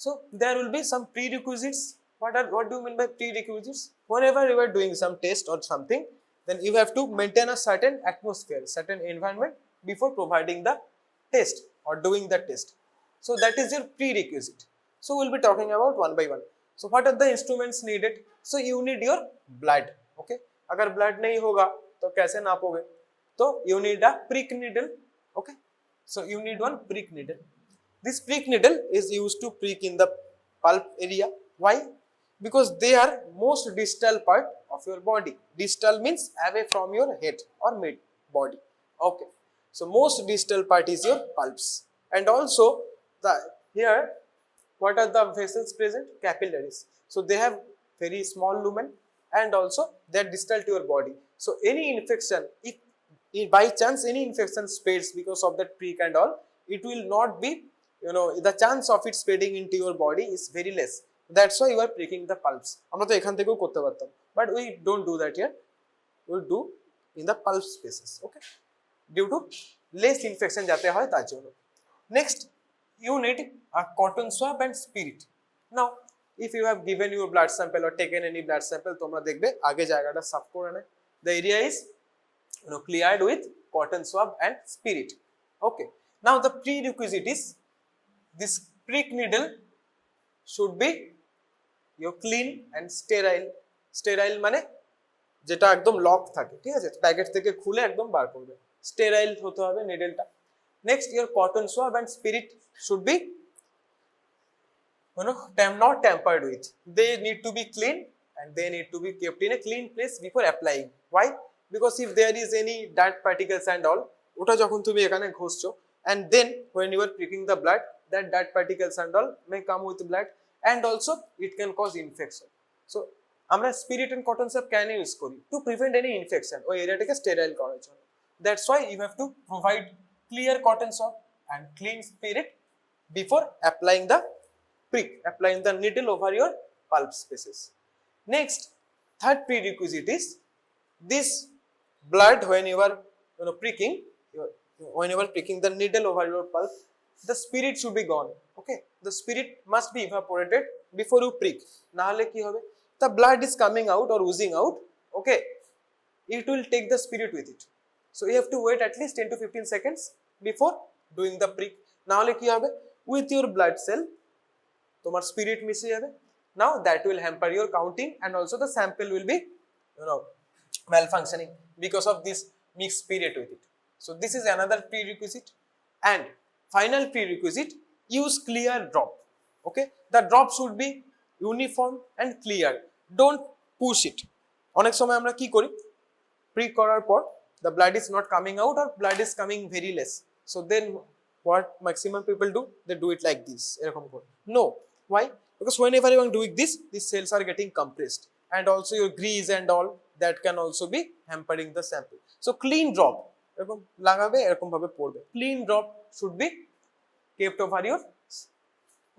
So there will be some prerequisites. What do you mean by prerequisites? Whenever you are doing some test or something, then you have to maintain a certain atmosphere, certain environment before providing the test or doing the test. So that is your prerequisite. So we'll be talking about one by one. So what are the instruments needed? So you need your blood. Okay, अगर blood नहीं होगा तो कैसे नापोगे? तो you need a prick needle. Okay, so you need one prick needle. This prick needle is used to prick in the pulp area. Why? Because they are most distal part of your body. Distal means away from your head or mid body. Okay, so most distal part is your pulps, and also the here what are the vessels present? Capillaries. So they have very small lumen, and also they are distal to your body. So any infection, if by chance any infection spreads because of that prick and all, it will not be, the chance of it spreading into your body is very less. That's why you are pricking the pulps. আমরা তো এখান থেকেও করতে পারতাম, but we don't do that here. We do in the pulp spaces. Okay, due to less infection যাতে হয় তার জন্য. Next, you need a cotton swab and spirit. Now, if you have given your blood sample or taken any blood sample, তোমরা দেখবে আগে জায়গাটা সাফ করে নেয়. The area is cleared with cotton swab and spirit. Okay, now the prerequisite is this prick needle should be your clean and sterile. Sterile মানে যেটা একদম লক থাকে, ঠিক আছে, প্যাকেট থেকে খুলে একদম বার করবে, স্টেরাইল হতে হবে নিডলটা. Next, your cotton swab and spirit should be not tampered with. They need to be clean and they need to be kept in a clean place before applying. Why? Because if there is any dirt particles and all, ওটা যখন তুমি এখানে ঘষছো, and then when you are pricking the blood, that dirt particles and all may come with blood, and also it can cause infection. So আমরা spirit and cotton swab can use করি to prevent any infection, ওই এরিয়াটাকে sterile করার জন্য. That's why you have to provide clear cotton swab and clean spirit before applying the prick, applying the needle over your pulp spaces. Next, third prerequisite is this blood, when you are pricking, when you are pricking the needle over your pulp, the spirit should be gone. Okay, the spirit must be evaporated before you prick. না হলে কি হবে? The blood is coming out or oozing out. Okay, it will take the spirit with it. So you have to wait at least 10 to 15 seconds before doing the prick. না হলে কি হবে? With your blood cell, তোমার spirit মিশে যাবে. Now that will hamper your counting, and also the sample will be malfunctioning because of this mixed spirit with it. So this is another prerequisite. And final prerequisite, use clear drop. Okay, the drop should be uniform and clear. Don't push it. অনেক সময় আমরা কি করি, prick করার পর the blood is not coming out or blood is coming very less. So then what maximum people do, they do it like this, এরকম করে. No, why? Because whenever you are doing this, these cells are getting compressed, and also your grease and all that can also be hampering the sample. So clean drop এরকম লাগাবে, এরকম ভাবে পড়বে. Clean drop should be kept over your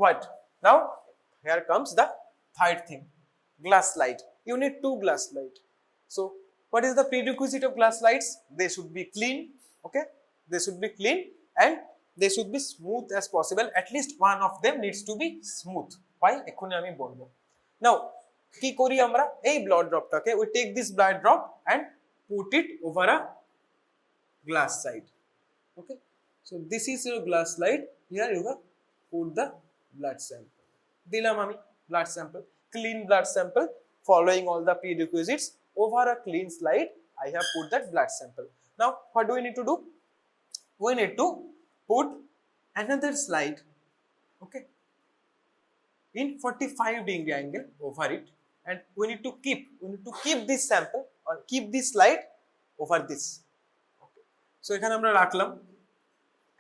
what? Now here comes the third thing, glass slide. You need 2 glass slide. So what is the prerequisite of glass slides? They should be clean. Okay, they should be clean and they should be smooth as possible. At least one of them needs to be smooth. Why? এক্ষুনি আমি বলবো. Now কি করি আমরা, এই blood dropটাকে, we take this blood drop and put it over a glass slide. Okay, so this is your glass slide. Here you have put the blood sample. দিলাম আমি blood sample, clean blood sample, following all the prerequisites. Over a clean slide, I have put that blood sample. Now what do we need to do? We need to put another slide, okay, in 45-degree angle over it, and we need to keep this sample or keep this slide over this. Okay, so এখানে আমরা রাখলাম,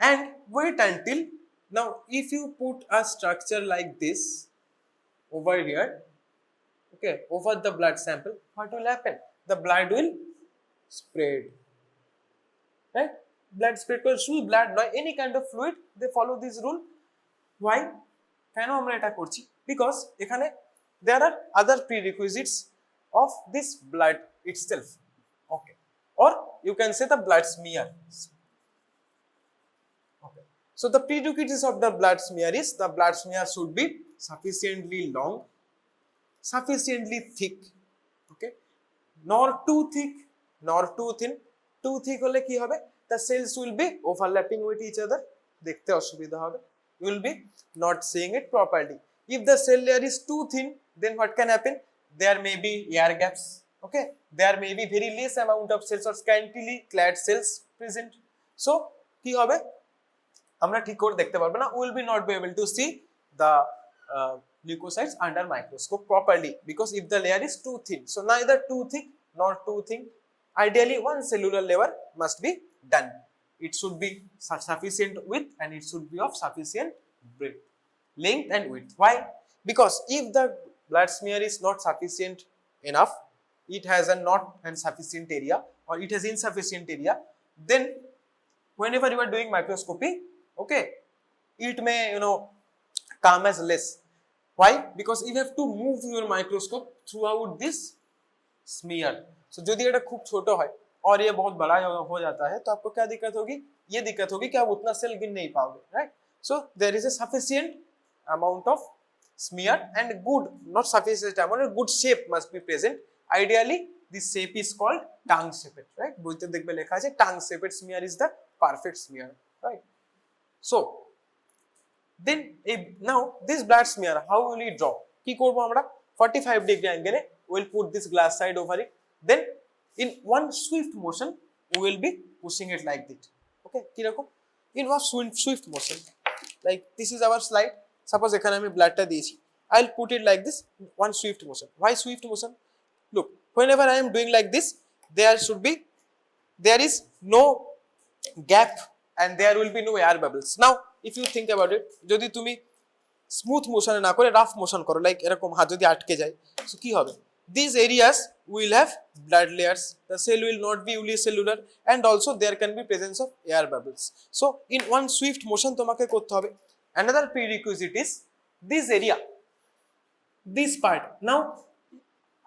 and wait until now. If you put a structure like this over here, okay, over the blood sample, what will happen? The blood will spread, right? Blood spread করে শুধু blood নয়, any kind of fluid, they follow this rule. Why? কেন আমরা এটা করছি? Because এখানে there are other prerequisites of this blood itself. Okay, or you can say the blood smear. Okay, so the prerequisites of the blood smear is, the blood smear should be sufficiently long, sufficiently thick, okay, nor too thick nor too thin. Too thick হলে কি হবে, the cells will be overlapping with each other, দেখতে অসুবিধা হবে, you will be not seeing it properly. If the cell layer is too thin, then what can happen, there may be air gaps, okay, there may be very less amount of cells or scantily clad cells present. So কি হবে, আমরা ঠিক করে দেখতে পারবো না, we will be not be able to see the leukocytes under microscope properly, because if the layer is too thin, so neither too thick nor too thin, ideally one cellular layer must be done. It should be sufficient width and it should be of sufficient breadth, length and width. Why? Because if the blood smear is not sufficient enough, it has a not and sufficient area or it has insufficient area, then whenever you are doing microscopy, okay, it may come as less. Why? Because you have to move your microscope throughout this smear. So यदि ये खूब छोटा है और ये बहुत बड़ा हो जाता है, तो आपको क्या दिक्कत होगी, ये दिक्कत होगी कि आप उतना सेल गिन नहीं पाओगे, right. So there is a sufficient amount of smear and good, not sufficient amount, a good shape must be present. Ideally this shape is called tongue shaped, right. বইতে দেখবে লেখা আছে tongue shaped smear is the perfect smear, right. So then now this blood smear, how will we draw, কি করব আমরা, 45 degree angle we will put this glass side over it, then in one swift motion we will be pushing it like this, okay, কি রকম, in one swift motion, like this is our slide, suppose এখানে আমি ব্লাডটা দিয়েছি, I will put it like this, one swift motion. Why swift motion? Look, whenever I am doing like this, there is no gap and there will be no air bubbles. Now if you think about it, যদি তুমি smooth মোশনে না করে rough motion করো, like এরকম হাত যদি আটকে যায়, সো কি হবে, these areas will have blood layers, the cell will not be unicellular and also there can be presence of air bubbles. So in one swift motion তোমাকে করতে হবে. Another prerequisite is this area, this part. Now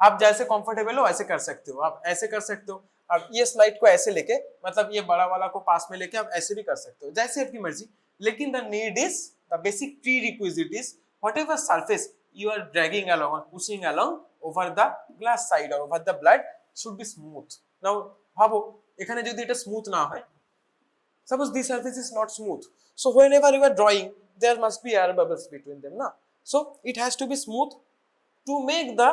आप जैसे comfortable हो ऐसे कर सकते हो, आप ऐसे कर सकते हो, आप ये स्लाइड को ऐसे लेके, मतलब ये बड़ा वाला को पास में लेके आप ऐसे भी कर सकते हो, जैसे आपकी मर्जी. लेकिन the need is, the basic prerequisite is whatever surface you are dragging along or pushing along over the glass side or over the blood should be smooth. Now ভাবো এখানে যদি এটা স্মুথ না হয়, suppose this surface is not smooth, so whenever you are drawing there must be air bubbles between them, na. So it has to be smooth. To make the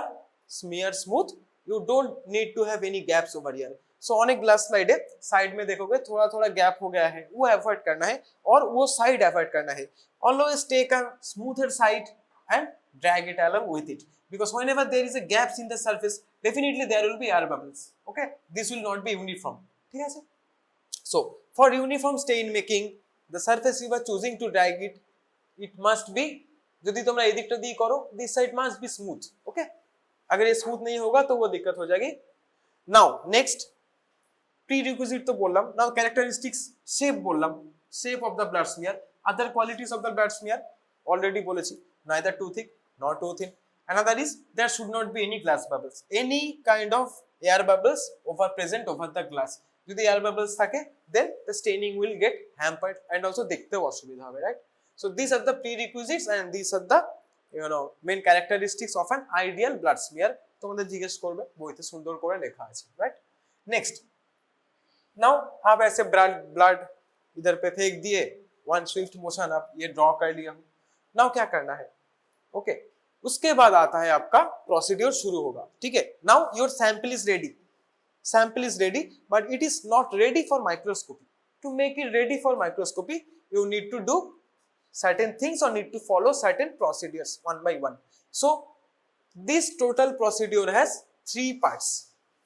smear smooth, you don't need to have any gaps over here. So अनेक glass slide है, side में देखोगे थोड़ा थोड़ा gap हो गया है, वो अवॉइड करना है और वो साइड अवॉइड करना है. Always take a smoother side and drag it along with it, because whenever there is a gaps in the surface, definitely there will be air bubbles, okay, this will not be uniform, ঠিক আছে. So for uniform stain making, the surface you are choosing to drag it, it must be, যদি তোমরা এই দিকটা দিয়ে করো, this side must be smooth, okay. अगर ये स्मूथ नहीं होगा तो वो दिक्कत हो जाएगी. Now next prerequisite तो बोललाम, now characteristics, shape बोललाम, shape of the blood smear, other qualities of the blood smear already बोलेছি, neither too thick nor too thin. Another is there should not be any glass bubbles, any kind of air bubbles present over the glass. যদি air bubbles থাকে, then the staining will get hampered and also দেখতেও অসুবিধা হবে, right. So these are the prerequisites and these are the main characteristics of an ideal blood smear. তোমাদের জিজ্ঞেস করবে, বইতে সুন্দর করে লেখা আছে, right. Next, now आप ऐसे blood इधर पे फेंक दिए, one swift motion आप ये draw कर लिया. Now क्या करना है, okay, उसके बाद आता है आपका प्रोसीड्योर शुरू होगा, ठीक है. Now your sample is ready, but it is not ready for microscopy. To make it ready for microscopy, you need to do certain things or need to follow certain procedures one by one. So this total procedure has 3 parts.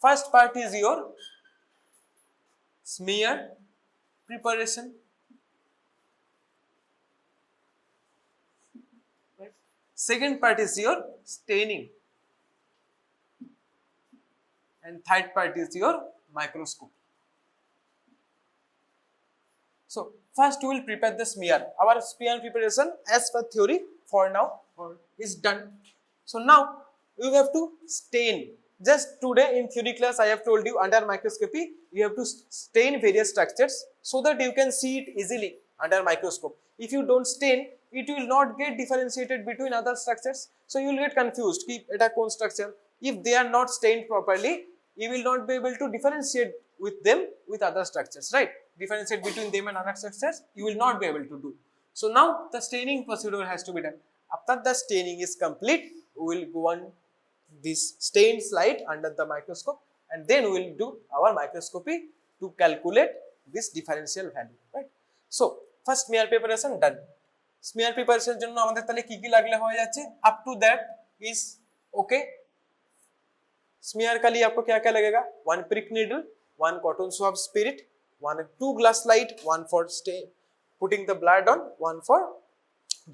First part is your smear preparation, second part is your staining, and third part is your microscope. So first we will prepare the smear. Our smear preparation as per theory for now is done. So now you have to stain. Just today in theory class I have told you under microscopy you have to stain various structures so that you can see it easily under microscope. If you don't stain, it will not get differentiated between other structures. So you will get confused ki eta kon structure. If they are not stained properly, you will not be able to differentiate with them with other structures, right? Differentiate between them and other structures you will not be able to do. So now the staining procedure has to be done. After the staining is complete, we will go on this stained slide under the microscope, and then we will do our microscopy to calculate this differential value, right? So first smear preparation done. Smear preparation জন্য আমাদের তাহলে কি কি লাগলে হয়ে যাচ্ছে, up to that is okay. Smear के लिए आपको क्या क्या लगेगा, 1 prick needle, 1 cotton swab spirit, 2 glass slide, 1 for putting the blood on, 1 for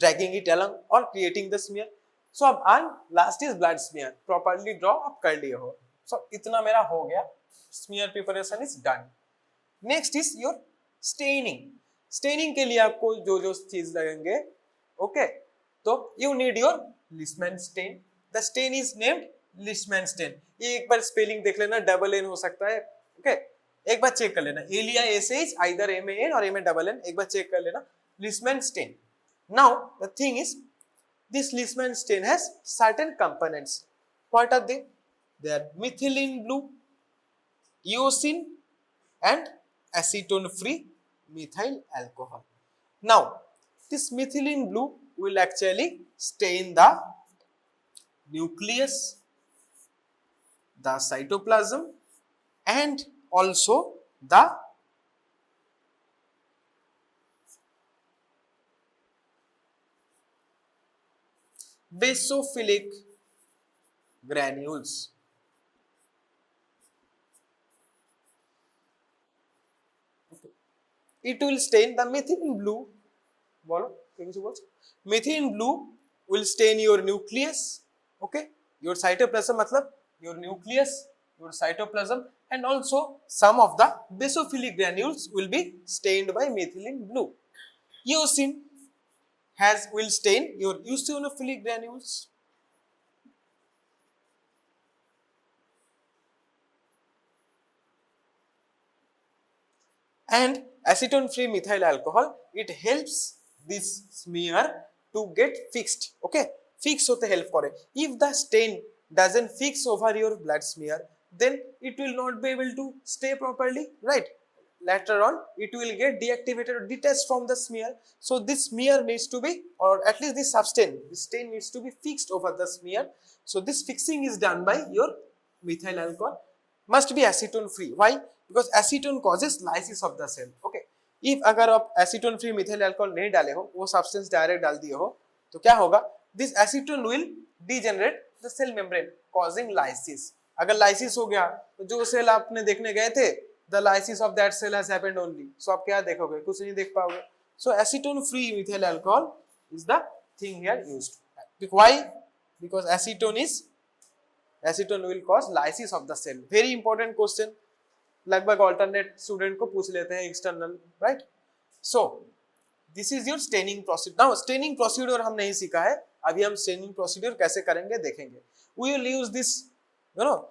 dragging it along or creating the smear. So अब and last is blood smear, properly draw आप कर लिए हो. So इतना मेरा हो गया, smear preparation is done. Next is your staining. Staining के लिए आपको जो जो चीज लगेंगे, okay, तो you need your Leishman stain. The stain is named Leishman stain. ये एक बार स्पेलिंग देख लेना, डबल एन हो सकता है, okay, एक बार चेक कर लेना, एलिया एसएच आइदर एमएन और एमएन, एक बार चेक कर लेना. Leishman stain. Now the thing is, this Leishman stain has certain components. What are they? They are methylene blue, eosin and acetone free methyl alcohol. Now this methylene blue will actually stain the nucleus, the cytoplasm and also the basophilic granules. Okay. It will stain the methylene blue. Bolo, methylene blue will stain your nucleus, okay, your cytoplasm, matlab your nucleus, your cytoplasm, and also some of the basophilic granules will be stained by methylene blue. Eosin will stain your eosinophilic granules. And acetone free methyl alcohol, it helps this smear to get fixed, okay, fix hote help kore. If the stain doesn't fix over your blood smear, then it will not be able to stay properly, right? Later on it will get deactivated or detached from the smear. So this smear needs to be, or at least this substance, this stain needs to be fixed over the smear. So this fixing is done by your methyl alcohol. Must be acetone free. Why? Because acetone causes lysis of the cell, okay. If अगर आप acetone free methyl alcohol नहीं डाले हो, वो substance direct डाल दिए हो, तो क्या होगा, this acetone will degenerate the cell membrane causing lysis. अगर lysis हो गया तो जो सेल आपने देखने गए थे, the lysis of that cell has happened only. So आप क्या देखोगे, कुछ नहीं देख पाओगे. So acetone free methyl alcohol is the thing here used. Why? Because acetone will cause lysis of the cell. Very important question. लगभग alternate student को पूछ लेते हैं external, right? So this is your staining procedure. Now staining procedure हम नहीं सीखा है, अभी हम staining procedure कैसे करेंगे देखेंगे. We will use this, you know,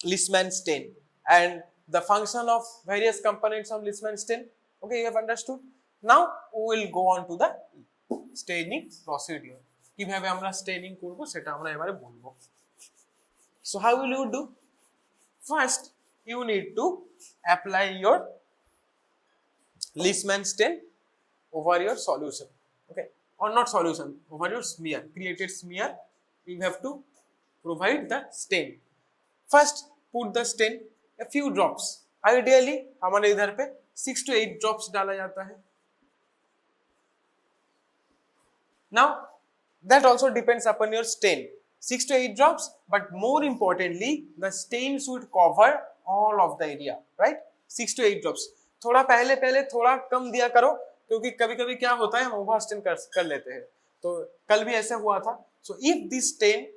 Leishman stain and the function of various components of Leishman stain. Okay, you have understood. Now we will go on to the staining procedure. কিভাবে আমরা staining করব সেটা আমরা এবারে বলবো. So how will you do? First you need to apply your Leishman stain over your solution, okay, or not solution, over your smear, created smear. You have to provide the stain. First put the stain a few drops. Ideally हमारे इधर पे 6 to 8 drops डाला जाता है. Now that also depends upon your stain. 6 to 8 drops, but more importantly the stain should cover all of the area, right? 6 to 8 drops. थोड़ा पहले थोड़ा कम दिया करो, क्योंकि कभी-कभी क्या होता है हम ओवर स्टेन कर लेते हैं. तो कल भी ऐसा हुआ था. So if this stain,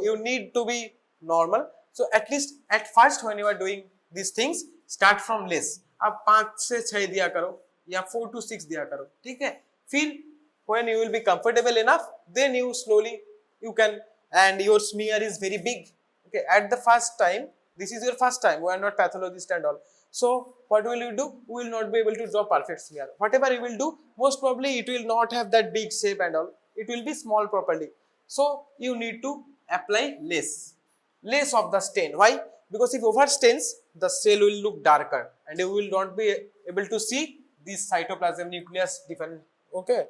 you need to be normal. So at least at first when you are doing these things, start from less. आप 5 से 6 दिया करो या 4 to 6 दिया करो, ठीक है. फिर when you will be comfortable enough, then you slowly you can, and your smear is very big, okay. At the first time, this is your first time, we are not pathologist and all, So what will you do? We will not be able to draw perfect smear. Whatever you will do, most probably it will not have that big shape and all. It will be small properly. So you need to apply less of the stain. Why? Because if overstains, the cell will look darker and you will not be able to see this cytoplasm nucleus different, okay,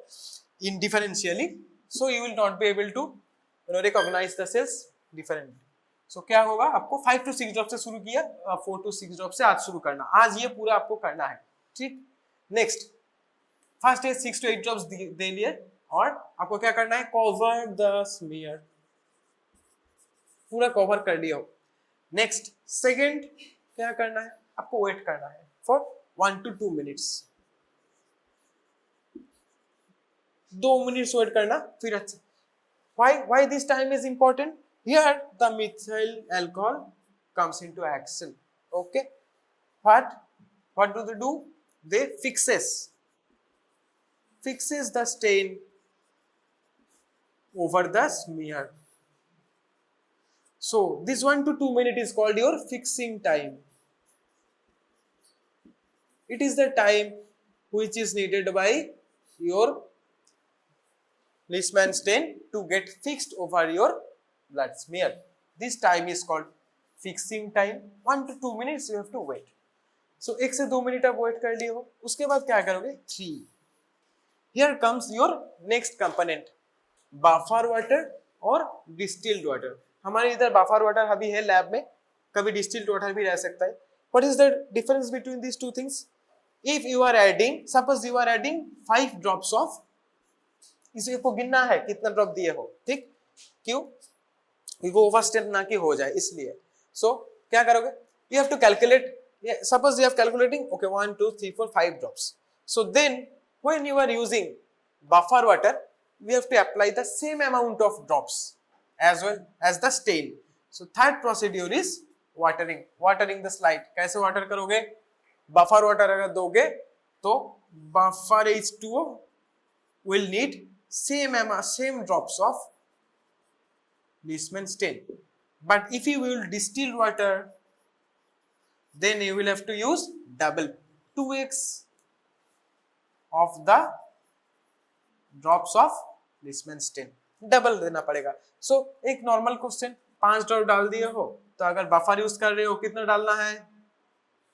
indifferentially. So you will not be able to recognize the cells differently. So क्या होगा, आपको 5 to 6 drop से शुरू किया, 4 to 6 drop से आज शुरू करना, आज ये पूरा आपको करना है, ठीक। नेक्स्ट फर्स्ट है 6 to 8 ड्रॉप्स दे लिए और आपको क्या करना है, कवर द स्मीयर, पूरा कवर कर लिया हो। नेक्स्ट सेकंड क्या करना है, आपको वेट करना है for 1 to 2 minutes, 2 minutes wait करना, फिर अच्छा। Why this time is important? Here the methyl alcohol comes into action. Okay, what do they do? They fixes the stain over the smear. So this 1 to 2 minutes is called your fixing time. It is the time which is needed by your Leishman stain to get fixed over your blood smear. This time is called fixing time. 1 to 2 minutes you have to wait. So 1 से 2 minute आप wait कर लिए हो, उसके बाद क्या करोगे, 3. Here comes your next component, buffer water और distilled water. हमारे इधर buffer water अभी है लैब में, कभी distilled water भी रह सकता है. What is the difference between these two things? If you are adding, suppose you are adding 5 drops of, इसको गिनना है कितना ड्रॉप दिए हो, ठीक, क्यों, वो ओवरस्टेन ना कि हो जाए इसलिए। सो क्या करोगे, you have to calculate, suppose you have calculating, okay 1 2 3 4 5 drops. So then when you are using buffer water, we have to apply the same amount of drops as well as the stain. So third procedure is watering the slide. कैसे water करोगे, buffer water अगर दोगे तो buffer H2O will need same drops of Leishman stain. But if you will distill water, then you will have to use double 2x of the drops of Leishman stain, double देना पड़ेगा। सो एक normal question, 5 drop डाल दिए हो तो अगर buffer use कर रहे हो कितना डालना है,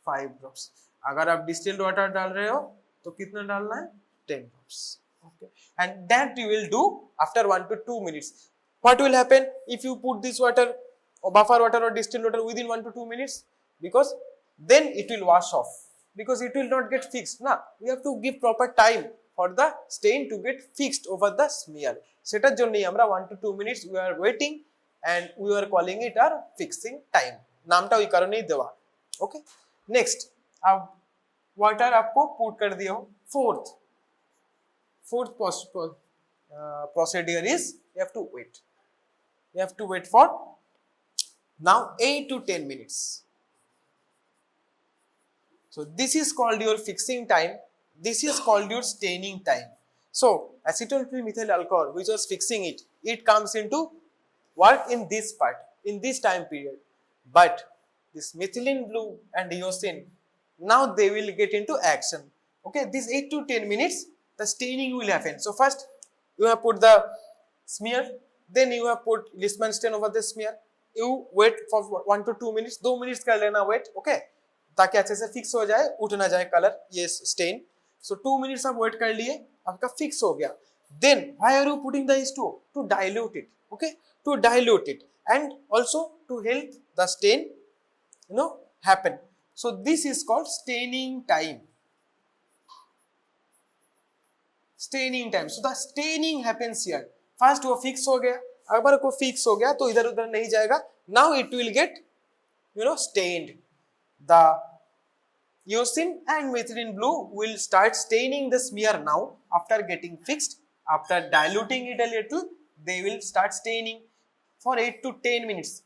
5 ड्रॉप्स। अगर आप डिस्टिल्ड वाटर डाल रहे हो तो कितना डालना है, 10 drops. Okay, and that you will do after 1 to 2 minutes. What will happen if you put this water or buffer water or distilled water within 1 to 2 minutes? Because then it will wash off, because it will not get fixed. Now we have to give proper time for the stain to get fixed over the smear. সেটার জন্যই আমরা 1 to 2 minutes we are waiting and we are calling it our fixing time. नामটা ওই कारणেই দেওয়া। Okay, next अब water आपको put कर दिया हो। Fourth procedure is you have to wait. You have to wait for now 8 to 10 minutes. So this is called your fixing time. This is called your staining time. So acetyl methyl alcohol, which was fixing it, it comes into work in this part, in this time period. But this methylene blue and eosin, now they will get into action. Okay, this 8 to 10 minutes. The staining will happen. So first you have put the smear, then you have put Leishman stain over the smear. You wait for 1 to 2 minutes, 2 minutes कर लेना wait, okay, ताकि अच्छे से fix हो जाए, उठ ना जाए कलर ये stain. So 2 minutes आप wait कर लिए, आपका fix हो गया. Then why are you putting the H2O? To dilute it, okay, to dilute it and also to help the stain, happen. So this is called staining time. Staining time. So the staining happens here. First वो fix हो गया, अगर वो fix हो गया तो इधर उधर नहीं जाएगा. Now it will get stained. The eosin and methylene blue will start staining the smear now after getting fixed. After diluting it a little, they will start staining for 8 to 10 minutes.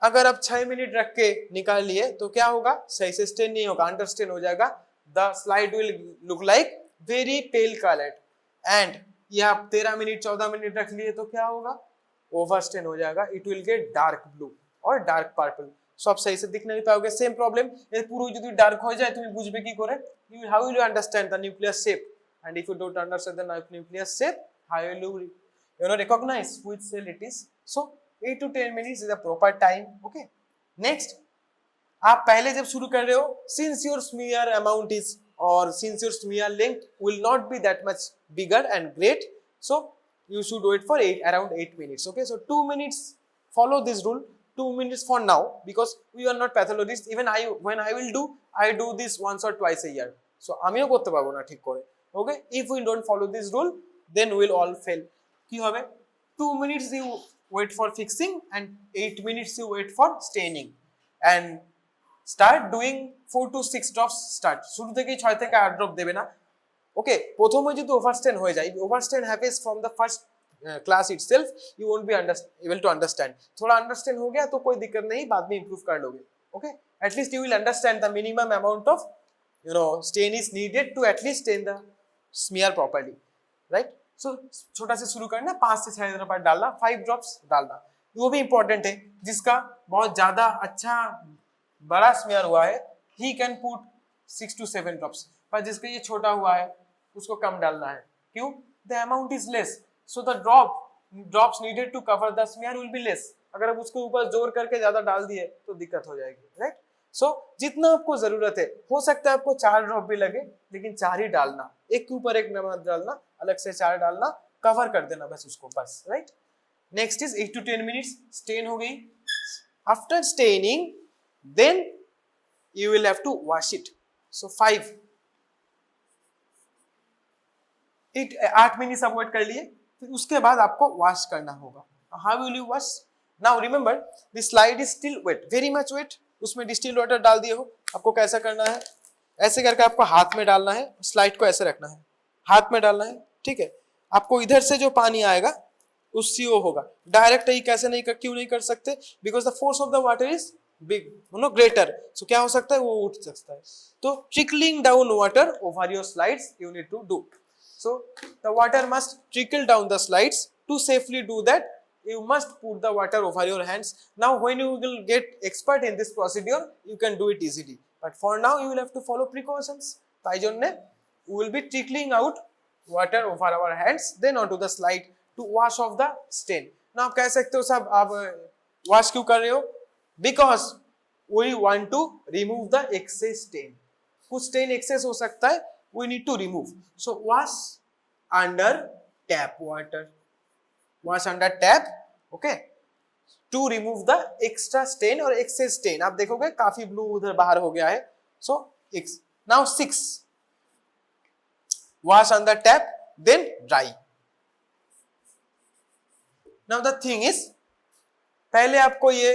अगर आप 6 minute रख के निकाल लिए तो क्या होगा, सही से स्टेन नहीं होगा, अंडर स्टेन हो जाएगा. The slide will look like very pale colored. And ये आप 13 मिनट 14 मिनट रख लिए तो क्या होगा, ओवर स्टेन हो जाएगा. It will get dark blue or dark purple. সব सही से दिख नहीं पाओगे सेम प्रॉब्लम এর পুরো যদি ডার্ক হয়ে যায় তুমি বুঝবে কি করে how will you understand the nuclear shape and if you don't understand the nuclear shape how will you know recognize which cell it is so 8 to 10 minutes is the proper time okay next आप पहले जब शुरू कर रहे हो since your smear amount is or since your smear length will not be that much bigger and great so you should wait for around 8 minutes okay so 2 minutes follow this rule 2 minutes for now because we are not pathologists even when I will do I do this once or twice a year so আমিও করতে পারবো না ঠিক করে okay if we don't follow this rule then we will all fail কি হবে 2 minutes you wait for fixing and 8 minutes you wait for staining and start doing 4 to 6 drops start শুরু থেকেই 6 থেকে 8 ড্রপ দেবে না ওকে প্রথমে যদি ওভারস্টেন হয়ে যায় overstain happens from the first class itself you won't be able to understand थोड़ा अंडरस्टैंड हो गया तो कोई दिक्कत नहीं बाद में इंप्रूव कर लोगे okay at least you will understand the minimum amount of you know stain is needed to at least stain the smear properly right so छोटा से शुरू करना 5 से 6 ड्रॉप डालना 5 ड्रॉप्स डालना वो भी इंपॉर्टेंट है जिसका बहुत ज्यादा अच्छा बड़ा स्मेयर हुआ है he can put 6 to 7 drops पर जिसका ये छोटा हुआ है उसको कम डालना है क्यों the amount is less so the drops needed to cover the smear will be less अगर आप उसके ऊपर जोर करके ज्यादा डाल दिए तो दिक्कत हो जाएगी राइट सो जितना आपको जरूरत है हो सकता है आपको 4 ड्रॉप भी लगे लेकिन 4 ही डालना एक के ऊपर एक नमक डालना अलग से 4 डालना कवर कर देना बस उसको बस right next is 8 to 10 minutes stain हो गई after staining then you will have to wash it so 8 minutes आप वेट कर लिए फिर उसके बाद आपको वॉश करना होगा how will you wash now remember the slide is still wet very much wet उसमें डिस्टिल्ड वाटर डाल दिए हो आपको कैसा करना है ऐसे करके आपको हाथ में डालना है स्लाइड को ऐसे रखना है हाथ में डालना है ठीक है आपको इधर से जो पानी आएगा उससे वो होगा डायरेक्ट ही कैसे नहीं क्यों नहीं कर सकते because the force of the water is big greater so क्या हो सकता है वो उठ सकता है तो trickling down water over your slides you need to do so the water must trickle down the slides to safely do that you must put the water over your hands now when you will get expert in this procedure you can do it easily but for now you will have to follow precautions তাই জন্য we will be trickling out water over our hands then onto the slide to wash off the stain now आप कह सकते हो साहब आप wash क्यों कर रहे हो because we want to remove the excess stain कुछ stain excess हो सकता है we need to remove so wash under tap water wash under tap okay to remove the extra stain or excess stain आप देखोगे काफी blue उधर बाहर हो गया है so now 6 wash under tap then dry now the thing is पहले आपको ये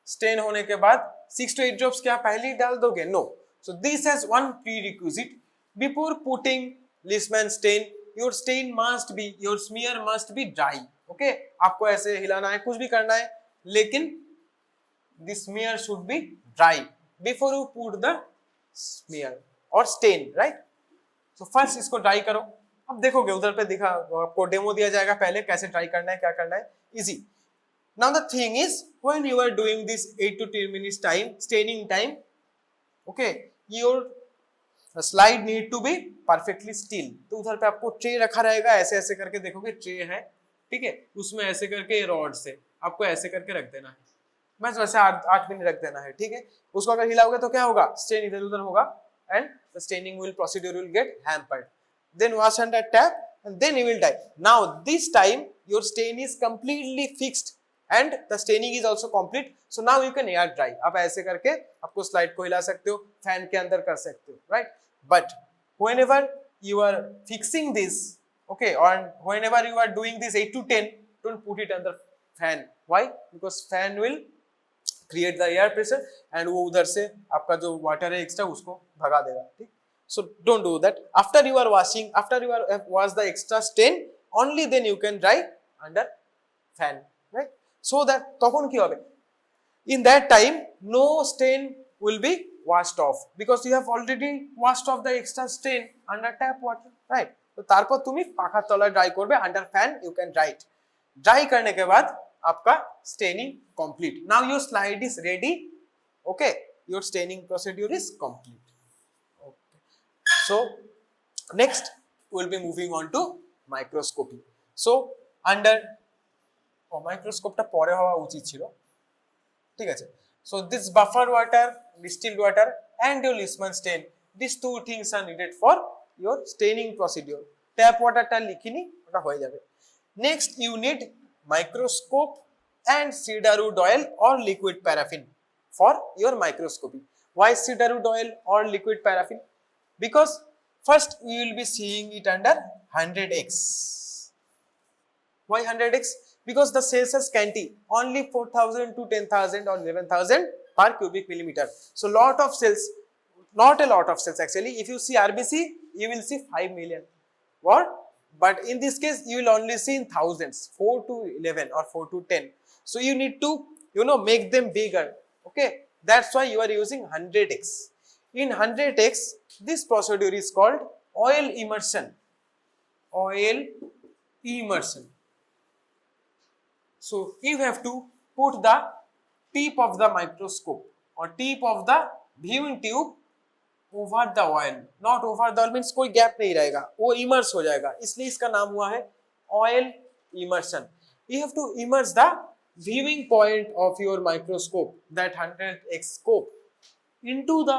स्टेन होने के बाद 6 to 8 drops क्या पहले ही डाल दोगे no so this has one prerequisite before putting Leishman stain your smear must be dry okay आपको ऐसे हिलाना है कुछ भी करना है लेकिन the smear should be dry before you put the smear or stain right so first इसको ड्राई करो अब देखोगे उधर पे दिखा आपको डेमो दिया जाएगा पहले कैसे ड्राई करना है क्या करना है easy now the thing is when you are doing this 8 to 10 minutes time staining time okay your slide need to be perfectly still तो उधर पे आपको ट्रे रखा रहेगा ऐसे ऐसे करके देखोगे ट्रे है ठीक है उसमें ऐसे करके रॉड से आपको ऐसे करके रख देना है बस वैसे 8 मिनट रख देना है ठीक है उसको अगर हिलाओगे तो क्या होगा स्टेन इधर उधर होगा and the staining will procedure will get hampered then wash under tap and then you will dye now this time your stain is completely fixed and the staining is also complete so now you can air dry आप ऐसे करके आपको slide को हिला सकते हो fan के अंदर कर सकते हो right but whenever you are fixing this okay or whenever you are doing this 8 to 10 don't put it under fan why because fan will create the air pressure and वो उधर से आपका जो वाटर है एक्स्ट्रा उसको भगा देगा ठीक so don't do that after you are wash the extra stain only then you can dry under fan right so that তখন কি হবে in that time no stain will be washed off because you have already washed off the extra stain under tap water right तो तारपर तुम्ही पाखार तलाय dry करबे under fan you can dry it dry करने के बाद आपका staining complete. Now your slide is ready. Okay, your staining procedure is complete. Okay. So next we will be moving on to microscopy. So under মাইক্রোস্কোপটা পরে হওয়া উচিত ছিল, ঠিক আছে। So this buffer water, distilled water and your Leishman stain, these two things are needed for your staining procedure. Tap water টা লিখিনি, ওটা হয়ে যাবে। Next you need microscope and cedarwood oil or liquid paraffin for your microscopy. Why cedarwood oil or liquid paraffin? Because first we will be seeing it under 100x. Why 100x? Because the cells are scanty, only 4,000 to 10,000 or 11,000 per cubic millimeter. So lot of cells, not a lot of cells actually. If you see RBC, you will see 5 million. What? But in this case, you will only see in thousands, 4 to 11 or 4 to 10. So you need to, make them bigger. Okay, that's why you are using 100x. In 100x, this procedure is called oil immersion. Oil immersion. So you have to put the tip of the microscope or tip of the viewing tube over the oil. Not over the oil means कोई gap नहीं रहेगा, वो immerse हो जाएगा, इसलिए इसका नाम हुआ है oil immersion. You have to immerse the viewing point of your microscope, that 100x scope, into the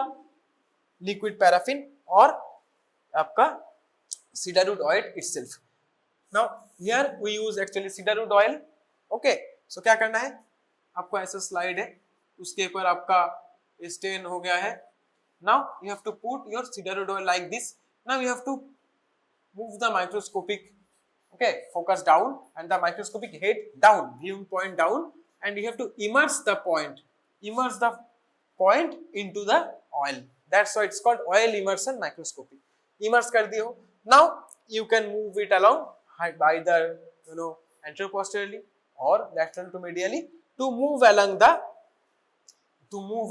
liquid paraffin or आपका cedarwood oil itself. Now here we use actually cedarwood oil. Okay, so क्या करना है आपको, ऐसा slide है, उसके ऊपर आपका स्टेन हो गया है. Now you have to put your cedarwood oil like this. Now you have to move the microscopic, okay, focus down and the microscopic head down, viewing point down, and you have to immerse the point into the oil. That's why it's called oil immersion microscopy. Immerse कर दिए हो. Now you can move it along either anteroposteriorly or lateral to medially to move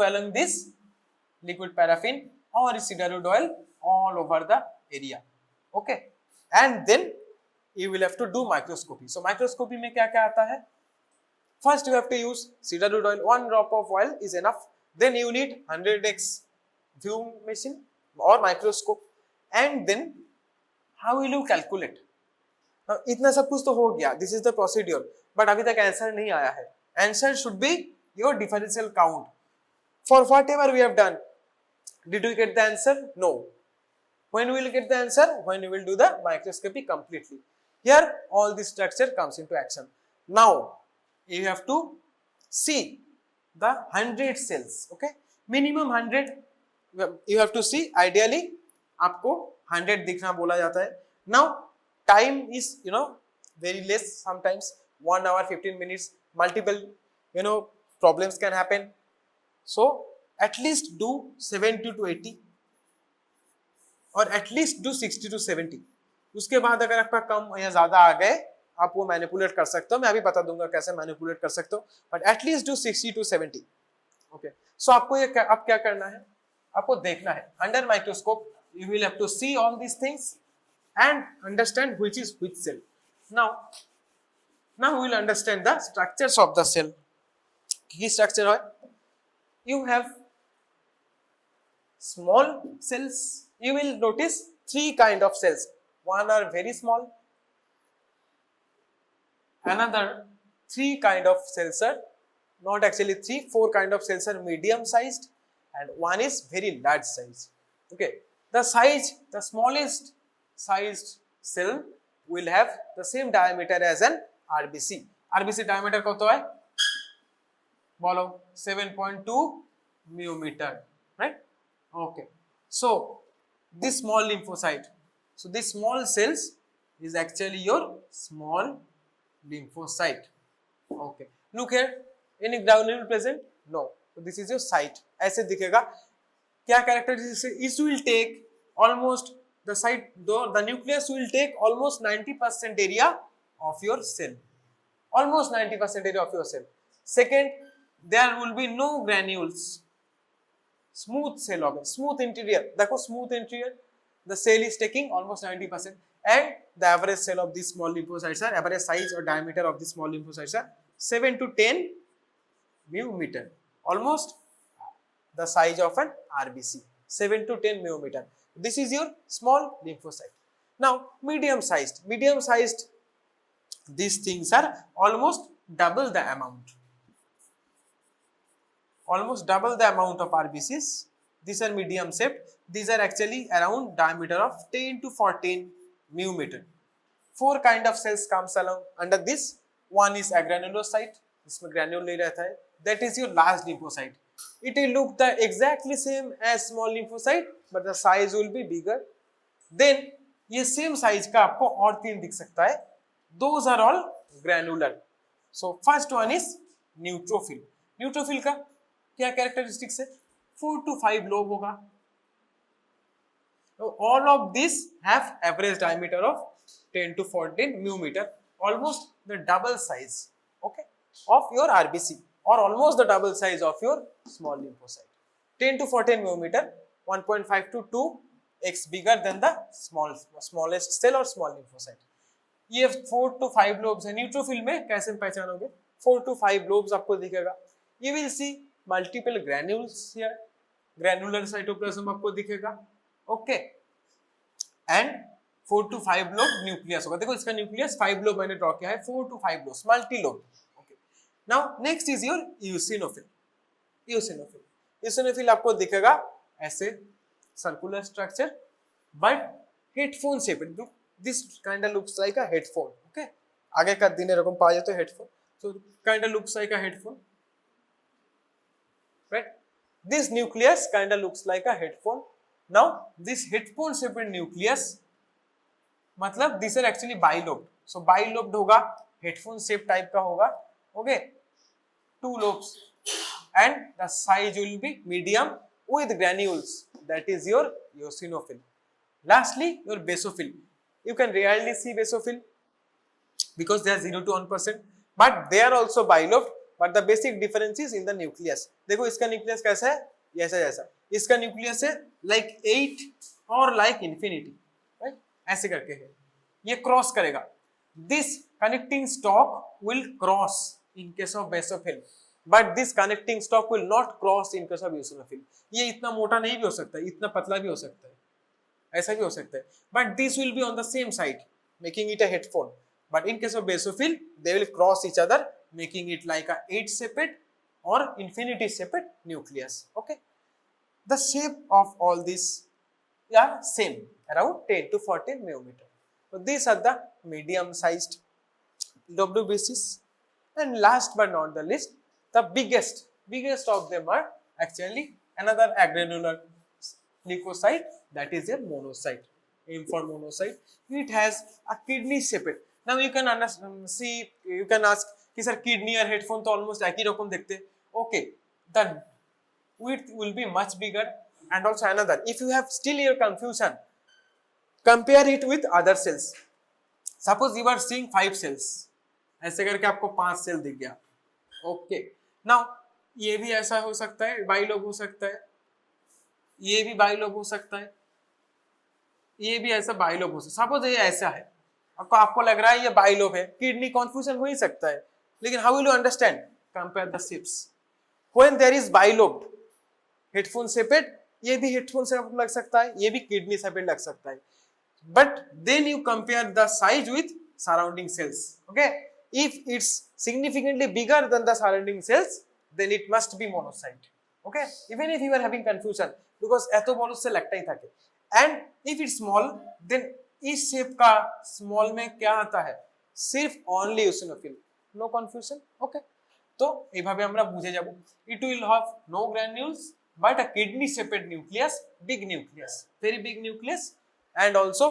along this liquid paraffin or cedarwood oil all over the area. Okay, and then you will have to do microscopy. So microscopy में क्या क्या आता है? First you have to use cedarwood oil. 1 drop of oil is enough. Then you need 100x viewing machine or microscope. And then how will you calculate? इतना सब कुछ तो हो गया, this is the procedure, but अभी तक answer नहीं आया है. Answer should be your differential count for whatever we have done. Did you get the answer? No. When will get the answer? When you will do the microscopy completely. Here all this structure comes into action. Now you have to see the 100 cells. Okay, minimum 100 you have to see. Ideally आपको 100 दिखना बोला जाता है. Now time is very less, sometimes 1 hour 15 minutes, multiple problems can happen. So at least do 70 to 80 or at least do 60 to 70. उसके बाद अगर आपका कम या ज्यादा आ गए, आप वो मैनिपुलेट कर सकते हो. मैं अभी बता दूंगा कैसे मैनिपुलेट कर सकते हो, but at least do 60 to 70. Okay, so आपको ये अब क्या करना है, आपको देखना है under microscope. You will have to see all these things and understand which is which cell. Now we will understand the structures of the cell. Key structure है, you have small cells. You will notice 3 kind of cells. One are very small, another 3 kind of cells are not actually 3, 4 kind of cells are medium sized, and one is very large size. Okay, the smallest sized cell will have the same diameter as an RBC. RBC diameter কত হয় বলো? 7.2 μm, right? Okay, so this small lymphocyte, so this small cells is actually your small lymphocyte. Okay, look here, any granule present? No. So this is your site. ऐसे दिखेगा. क्या characteristics? It will take almost the site, the nucleus will take almost 90% area of your cell. Almost 90% area of your cell. Second, there will be no granules. Smooth cell होगा, smooth interior. देखो smooth interior, the cell is taking almost 90%, and the average cell of these small lymphocytes are, average size or diameter of these small lymphocytes are 7 to 10 mu meter, almost the size of an RBC, 7 to 10 mu meter. This is your small lymphocyte. Now medium sized, these things are almost double the amount, of RBCs. These are medium shaped. These are actually around diameter of 10 to 14 mu meter. 4 kind of cells comes along under this. One is agranulocyte, इसमें granule नहीं रहता है. That is your large lymphocyte. It will look the exactly same as small lymphocyte, but the size will be bigger. Then ये same size का आपको और 3 दिख सकता है. Those are all granular. So first one is neutrophil. Neutrophil का क्या characteristics है? 4 to 5 लोब होगा. So all of these have average diameter of 10 to 14 mu meter, almost the double size, okay, of your RBC, or almost the double size of your small lymphocyte. 10 to 14 mu meter, 1.5 to 2x bigger than the smallest cell or small lymphocyte. ये 4 to 5 lobes है. Neutrophil में कैसे पहचानोगे? 4 to 5 lobes आपको दिखेगा. You will see multiple granules here. Granular cytoplasm आपको दिखेगा. Okay, and 4 to 5 lobe nucleus होगा. देखो इसका न्यूक्लियस 5 लोब मैंने ड्रॉ किया है. 4 to 5 lobes, multi lobe. Okay, now next is your eosinophil. Eosinophil आपको दिखेगा ऐसे circular structure, but headphone shape. This kind of looks like a headphone. Okay, आगे का दिन रकम पा जाते headphone. So kind of looks like a headphone, right? This nucleus kind of looks like a headphone. Now this headphone shaped nucleus, मतलब these are actually bilobed. So bilobed होगा, headphone shape type का होगा. Okay, 2 lobes, and the size will be medium with granules. That is your eosinophil. Lastly, your basophil. You can rarely see basophil because they are 0 to 1%, but they are also bilobed. But the basic difference is in the nucleus. देखो इसका nucleus कैसा है? ऐसा जैसा. इसका nucleus है like 8 और like infinity, right? ऐसे करके है. ये क्रॉस करेगा. This connecting stalk will cross in case of basophil, but this connecting stalk will not cross in case of eosinophil. ये इतना मोटा नहीं भी हो सकता है, इतना पतला भी हो सकता है, ऐसा भी हो सकता है. But this will be on the same side, making it a headphone. But in case of basophil, they will cross each other, making it like a 8-shaped or infinity shaped nucleus. Okay, the shape of all these are same, around 10 to 14 mu meter. So these are the medium sized WBCs. And last but not the least, the biggest of them are actually another agranular leukocyte, that is your monocyte. Aim for monocyte. It has a kidney shaped. Now you can see, you can ask कि sir kidney और headphone तो almost एक ही रकम दिखते हैं. Okay, the width will be much bigger. And also another, if you have still your confusion, compare it with other cells. Suppose you are seeing 5 cells, ऐसे करके आपको 5 सेल दिख गया. ओके, नाउ ये भी ऐसा हो सकता है, बाइलोब हो सकता है, ये भी बाइलोब हो सकता है, ये भी ऐसा बाइलोब हो सकता है. सपोज ये ऐसा है, आपको लग रहा है ये बाइलोब है. किडनी कंफ्यूजन हो ही सकता है, लेकिन how will you understand? Compare the shapes. When there is bilobe headphone shaped, ये भी हेडफोन शेप लग सकता है, ये भी किडनी शेपेड लग सकता है, but then you compare the size with surrounding cells. Okay, if it's significantly bigger than the surrounding cells, then it must be monocyte. Okay, even if you are having confusion, because एथोबोलस से लगता ही था. And if it's small, then इस shape का small में क्या आता है? सिर्फ only eosinophil. No confusion. Okay, तो এইভাবে আমরা বুঝে যাব. It will have no granules but a kidney shaped nucleus, big nucleus, very big nucleus, and also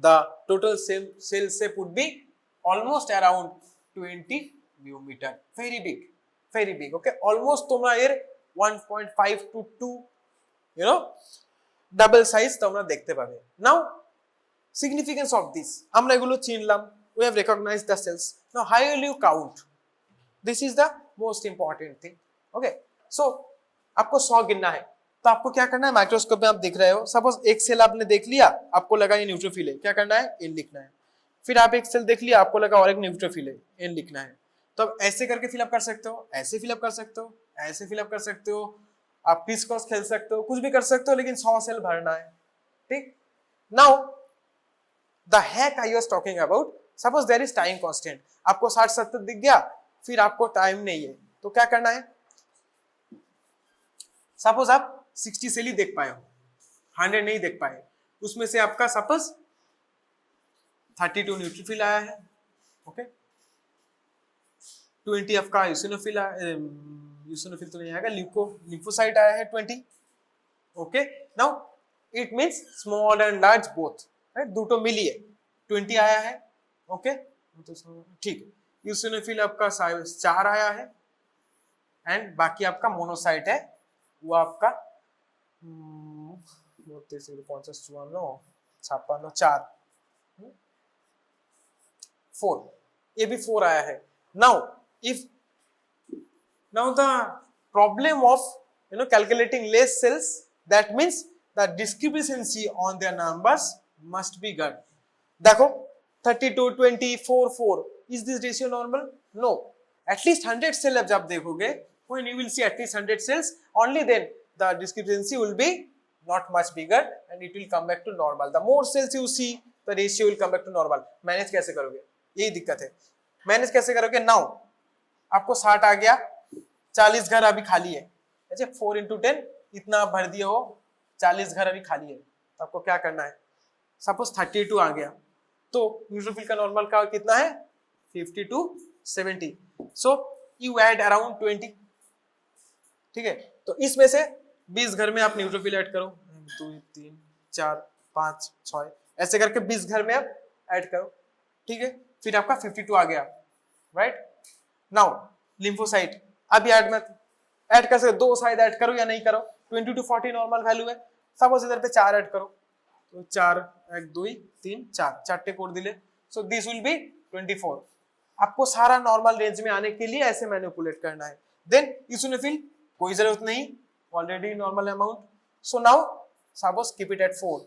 the total cell shape would be almost around 20 mu meter. Very big, very big. Okay, almost তোমরা এর 1.5 to 2 double size তোমরা দেখতে পাবে. নাও significance of this, আমরা এগুলো চিনলাম. We have recognized the cells. Now how will you count? This is the most important thing. Okay, so आपको 100 गिनना है, तो आपको क्या करना है? माइक्रोस्कोप में आप देख रहे हो, सपोज एक सेल आपने देख लिया, आपको लगा ये न्यूट्रोफिल है, क्या करना है? एन लिखना है. फिर आप एक सेल देख लिया, आपको लगा और एक न्यूट्रोफिल है, एन लिखना है. तो अब ऐसे करके फिलअप कर सकते हो, ऐसे फिलअप कर सकते हो, ऐसे फिलअप कर सकते हो, आप क्रिस क्रॉस खेल सकते हो, कुछ भी कर सकते हो, लेकिन 100 सेल भरना है। ठीक, now the hack I was talking about, suppose there is time constant, आपको 60-70 दिख गया, फिर आपको टाइम नहीं है, तो क्या करना है, सपोज आप 60 सेल ही देख पाए हो, 100 नहीं देख पाए, उसमें से आपका सपोज 32 न्यूट्रोफिल आया है, ओके, 20 आपका यूसिनोफिल यूसिनोफिल तो नहीं आएगा, लिम्फोसाइट आया है 20, okay, now it means small and large both, right, दुटो मिलिए 20 आया है, ओके, ठीक है, यूसिनोफिल आपका 4 आया है, एंड बाकी आपका मोनोसाइट है, वो आपका 4, ये भी 4 आया है। Now the problem of calculating less cells, that means the discrepancy on their numbers must be good. देखो 32, 20, 4, 4, is this ratio normal? No, at least 100 cells अब जब देखोगे, when you will see at least 100 cells, only then the discrepancy will be not much bigger and it will come back to normal. The more cells you see, the ratio will come back to normal. Manage कैसे करोगे, यही दिक्कत है, manage कैसे करोगे, now आपको 60 आ गया, 40 घर अभी खाली है, अच्छा 4 into 10 इतना आप भर दिए हो, 40 घर अभी खाली है, तो आपको क्या करना है, सपोज 32 आ गया, तो न्यूट्रोफिल का नॉर्मल का कितना है 50 to 70, so you add around 20, ठीक है, तो इसमें से 20 घर में आप न्यूट्रोफिल ऐड करो, 2 3 4 5 6 ऐसे करके 20 घर में आप ऐड करो, ठीक है, फिर आपका 52 आ गया, राइट, नाउ लिम्फोसाइट अभी ऐड कर सकते, 2 शायद ऐड करो या नहीं करो, 20 to 40 नॉर्मल वैल्यू है, सपोज इधर पे 4 ऐड करो, तो 4 1 2 3 4 चारटे कोड दिले, सो दिस विल बी 24, आपको सारा नॉर्मल रेंज में आने के लिए ऐसे मैनिपुलेट करना है, देन यूसिनोफिल कोई जरूरत नहीं, already normal amount, so now suppose keep it at 4,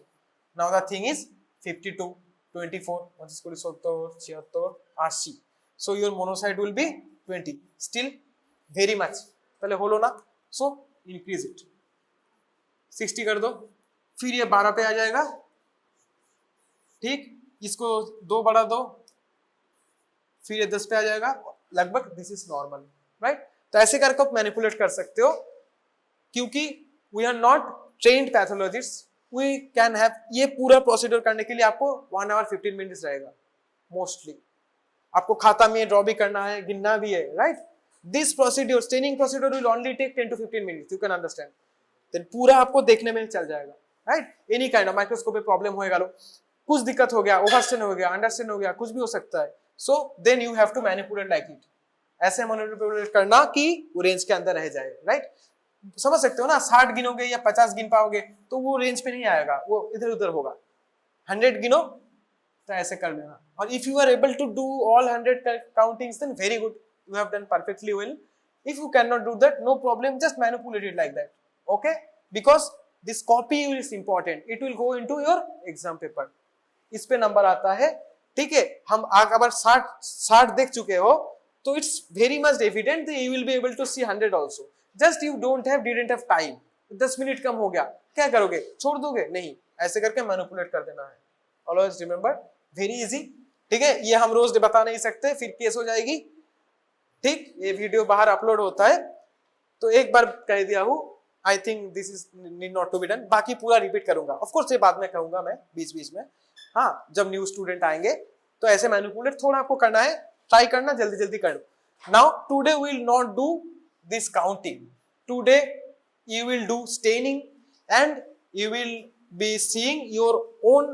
now the thing is 52 24 25 70 76 80, so your monocyte will be 20, still very much, पहले होलो ना, so increase it, 60 कर दो, फिर ये 12 पे आ जाएगा, ठीक, इसको 2 बढ़ा दो, फिर ये 10 पे आ जाएगा, लगभग दिस इज नॉर्मल, राइट, तो ऐसे करके आप मैनिपुलेट कर सकते हो, क्योंकि we are not trained pathologist, we can have, ये पूरा प्रोसीड्योर करने के लिए आपको 1 hour 15 minutes रहेगा मोस्टली, आपको खाता में ड्रॉ भी करना है, गिनना भी है, right, this procedure staining procedure will only take 10 to 15 minutes, you can understand, then पूरा आपको देखने में चल जाएगा, right, any kind of microscope पे प्रॉब्लम होएगा, लो कुछ दिक्कत हो गया, ओवरस्टेन हो गया, अंडरस्टैंड हो गया, कुछ भी हो सकता है, so then you have to manipulate like it, ऐसे मैनिपुलेट करना कि वो रेंज के अंदर रह जाए, राइट, समझ सकते हो ना, 60 गिनोगे या 50 गिन पाओगे तो वो रेंज पे नहीं आएगा, वो इधर उधर होगा, 100 गिनो तो ऐसे कर लेना, और if you are able to do all 100 countings then very good, you have done perfectly well. If you cannot do that, no problem, just manipulate it like that, okay, because this copy is important, it will go into your exam paper, इस पे number आता है, ठीक है, हम अगर 60 देख चुके हो तो it's very much evident that you will be able to see 100 also, just you didn't have time, 10 minute कम हो गया, क्या करोगे, छोड़ दोगे, नहीं, ऐसे करके मैनिपुलेट कर देना है, always remember, very easy, ठीक है, ये हम रोज बता नहीं सकते, फिर केस हो जाएगी, ठीक, ये वीडियो बाहर अपलोड होता है तो एक बार कह दिया हूँ, I think this is need not to be done, बाकी पूरा रिपीट करूंगा, ऑफ कोर्स ये बाद में कहूंगा मैं बीच बीच में, हाँ, जब न्यू स्टूडेंट आएंगे तो ऐसे मैनिपुलेट थोड़ा आपको करना है, ट्राई करना, जल्दी जल्दी कर लो, now today we will not do this counting, today you will do staining and you will be seeing your own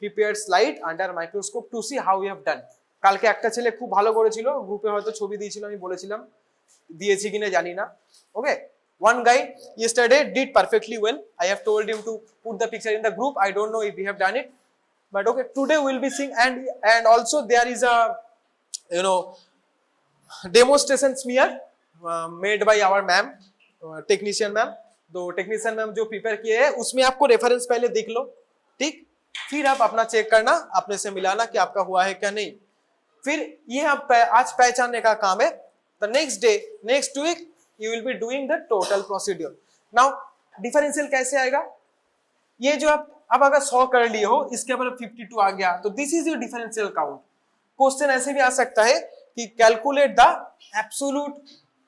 prepared slide under microscope to see how you have done. কালকে একটা ছেলে খুব ভালো করেছিল, গ্রুপে হয়তো ছবি দিয়েছিল, আমি বলেছিলাম, দিয়েছি কিনা জানি না, ওকে, one guy yesterday did perfectly well, I have told him to put the picture in the group, I don't know if we have done it, but okay, today we will be seeing, and also there is a demonstration smear made by our ma'am, technician ma'am, तो technician ma'am जो prepare किए हैं उसमें आपको reference पहले देख लो, ठीक, फिर आप अपना चेक करना, अपने से मिलाना कि आपका हुआ है क्या नहीं, फिर ये आज पहचानने का काम है. The next day, next week, you will be doing the total procedure. Now, differential कैसे आएगा? ये जो आप अगर 100 कर लिए हो, इसके ऊपर 52 आ गया, तो this is your differential count. Question ऐसे भी आ सकता है कि calculate the absolute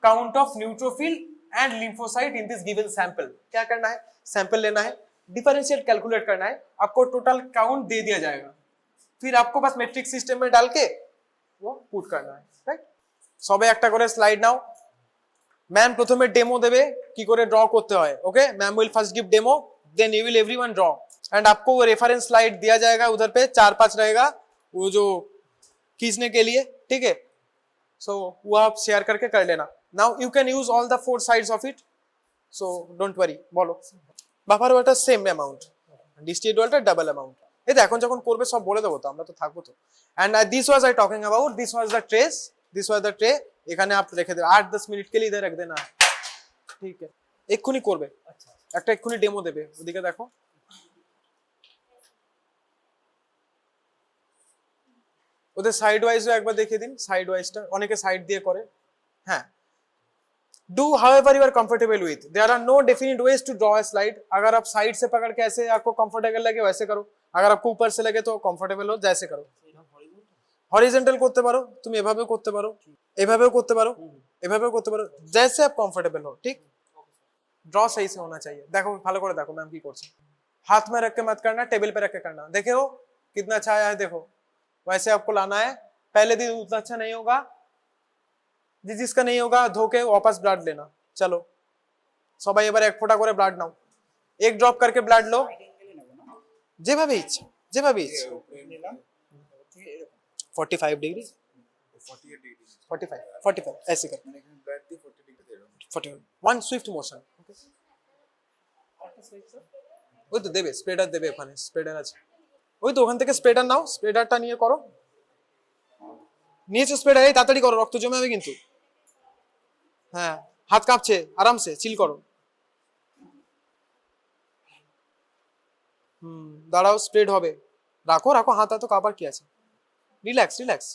count of neutrophil and lymphocyte in this given sample. क्या करना है? सैंपल लेना है, डिफरेंशियल कैलकुलेट करना है, आपको टोटल काउंट दे दिया जाएगा, फिर आपको बस मैट्रिक्स सिस्टम में डाल के वो पुट करना है. राइट? সবাই একটা করে স্লাইড নাও. ম্যাম প্রথমে ডেমো দেবে কি করে ড্র করতে হয়. Okay, ma'am will first give demo, then you will everyone draw and आपको वो रेफरेंस स्लाइड दिया जाएगा, उधर पे 4-5 रहेगा वो जो खींचने के लिए. ठीक है, सो वो आप शेयर करके कर लेना. Now you can use all the 4 sides of it, so don't worry. বলো buffer water same amount, distilled water double amount. এই তো এখন যখন করবে সব বলে দেবো, তো আমরা তো থাকবো তো. And this was I talking about, this was the trace, this was the tray. এখানে आप রেখে দেবে 8-10 মিনিট के लिए इधर रख देना. ठीक है, এক্ষুনি করবে, একটা এক্ষুনি ডেমো দেবে. ওদিকে দেখো, ওদের সাইড ওয়াইজও একবার দেখিয়ে দিন. সাইড ওয়াইজটা অনেকে সাইড দিয়ে করে. হ্যাঁ, do however you are comfortable with. There are no definite ways to draw a slide. अगर आप साइड से पकड़ के ऐसे आपको कंफर्टेबल लगे वैसे करो, अगर आपको ऊपर से लगे तो कंफर्टेबल हो जैसे करो. হরিজন্টাল করতে পারো, তুমি এভাবেও করতে পারো, এভাবেও করতে পারো, এভাবেও করতে পারো, जैसे आप कंफर्टेबल हो. ठीक, ड्रॉ सही से होना चाहिए. देखो ভালো করে দেখো मैम की করছে. हाथ में रख के मत करना, टेबल पे रख के करना. देखे हो कितना अच्छा आया है, देखो वैसे आपको लाना है. पहले दिन उतना अच्छा नहीं होगा, जिसका नहीं होगा धोके वापस ब्लड लेना. चलो সবাই এবার এক ফোঁটা করে ব্লাড নাও, এক ড্রপ करके ব্লাড লো, যেভাবে ইচ্ছা, যেভাবে ইচ্ছা. 45 डिग्री, 45 ऐसे कर, 41 वन स्विफ्ट मोशन. ওই তো দেবে, স্প্রেডার দেবে, ওখানে স্প্রেডার আছে, ওই তো ওখান থেকে স্প্রেডার নাও, স্প্রেডারটা নিয়ে করো. নিয়েছো স্প্রেডার? এই তাড়াতাড়ি করো, রক্ত জমে যাবে কিন্তু. হ্যাঁ, হাত কাঁপছে, আরামসে চিল করো. দাঁড়াও, স্প্রেড হবে, রাখো রাখো, হাত তো কাঁপার কি আছে, রিল্যাক্স রিল্যাক্স.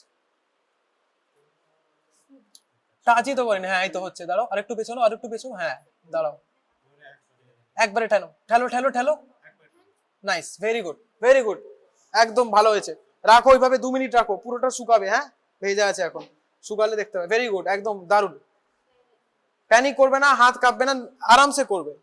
টাচই তো করেন. হ্যাঁ এই তো হচ্ছে, দাঁড়াও আরেকটু পেছনো, আরেকটু পেছনো. হ্যাঁ দাঁড়াও, একবারে ঠেলো ঠেলো ঠেলো ঠেলো. Nice, very good very good, একদম ভালো হয়েছে. রাখো ওইভাবে 2 মিনিট রাখো, পুরোটা শুকাবে. হ্যাঁ ভেজা আছে এখন, শুকালে দেখতে হবে. ভেরি গুড, একদম দারুণ. প্যানিক করবে না, হাত কাঁপবে না, আরামসে করবে.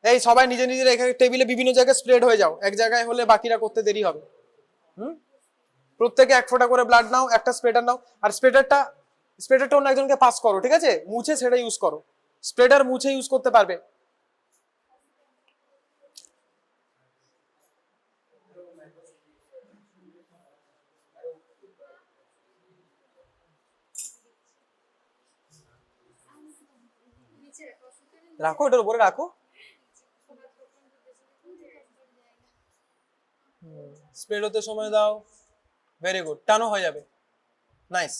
এই সবাই নিজে নিজের এখানে টেবিলে বিভিন্ন জায়গায় স্প্রেড হয়ে যাও, এক জায়গায় হলে বাকিরা করতে দেরি হবে. প্রত্যেকে এক ফোঁটা করে ব্লাড নাও, একটা স্প্রেডার নাও, আর স্প্রেডারটা অন্য একজনকে পাস করো. ঠিক আছে, মুছে সেটা ইউজ করো, স্প্রেডার মুছে ইউজ করতে পারবে. রাখো, এটার উপরে রাখো. স্প্রেড হতে সময় দাও. वेरी गुड, টানো হয়ে যাবে. नाइस,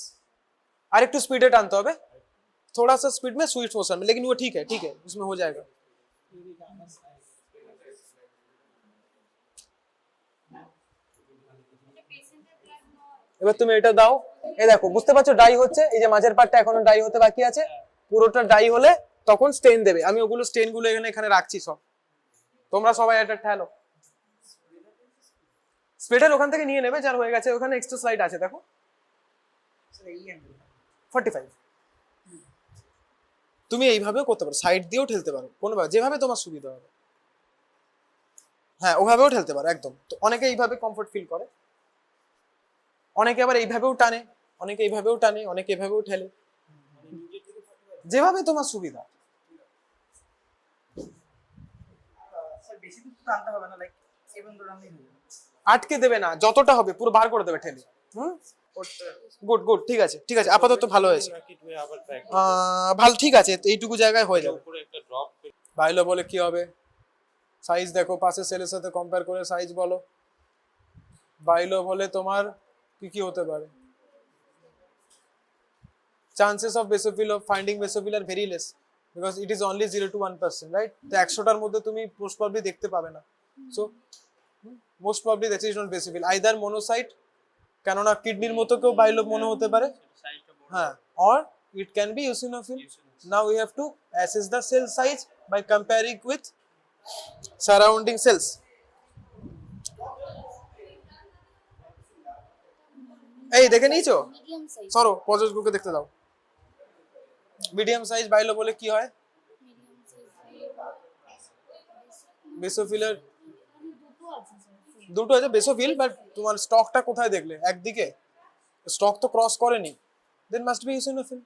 और एक टू स्पीडे टानते হবে, थोड़ा सा स्पीड में, स्विफ्ट मोशन में, लेकिन वो ठीक है, उसमें हो जाएगा. এবার তুমি এটা দাও. এই দেখো, বুঝতে পারছো ডাই হচ্ছে, এই যে মাঝের পার্টটা এখনো ডাই হতে বাকি আছে, পুরোটা ডাই হলে তখন স্টেন দেবে. আমি ওগুলো স্টেন গুলো এখানে রাখছি সব, তোমরা সবাই এটা ঠেলো. স্প্রেডার ওখান থেকে নিয়ে নেবে, যার হয়ে গেছে. ওখানে এক্সট্রা স্লাইড আছে, দেখো 45. তুমি এইভাবেও করতে পারো, সাইড দিয়েও ঠেলতে পারো, কোনোভাবে যেভাবে তোমার সুবিধা হবে. হ্যাঁ ওভাবেও ঠেলতে পারো একদম. তো অনেকে এইভাবে কমফোর্ট ফিল করে, অনেকে আবার এইভাবেও টানে, অনেকে এইভাবেও টানে, অনেকে এইভাবেও ঠেলে, যেভাবে তোমার সুবিধা. আটকে দেবে না, যতটা হবে পুরো বার করে দেবে ঠেলে. গুড গুড, ঠিক আছে ঠিক আছে, আপাতত ভালো হয়েছে, ভালো, ঠিক আছে, এইটুকু জায়গায় হয়ে যাবে. ভাইলো বলে কি হবে, সাইজ দেখো, পাশের সেলের সাথে কম্পেয়ার করে সাইজ বলো. ভাইলো বলে তোমার কি হতে পারে, chances of basophil, of finding basophil are very less. Because it is only 0 to 1%, right? তো 100টার মধ্যে তুমি মোস্ট প্রবাবলি দেখতে পাবে না। So most probably that is not basophil, either monocyte, কেননা কিডনির মতো কেউ বাইলোভ মনে হতে পারে, হ্যাঁ, or it can be eosinophil. Now we have to assess the cell size by comparing with surrounding cells. এই দেখে নিয়েছো? মিডিয়াম সাইজ, সরো প্রজেস বুকে দেখতে দাও। মিডিয়াম সাইজ বাইলো বলে কি হয়? মিডিয়াম সাইজ বেসোফিলের দুটো আছে স্যার। দুটো আছে বেসোফিল, বাট তোমার স্টকটা কোথায় দেখলে? একদিকে স্টক তো ক্রস করেনি, then must be eosinophil.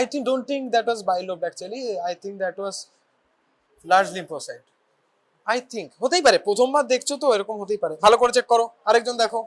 I don't think that was bilobed actually. I think that was large lymphocyte. I think হতেই পারে, প্রথমবার দেখছো তো এরকম হতেই পারে, ভালো করে চেক করো। আরেকজন দেখো।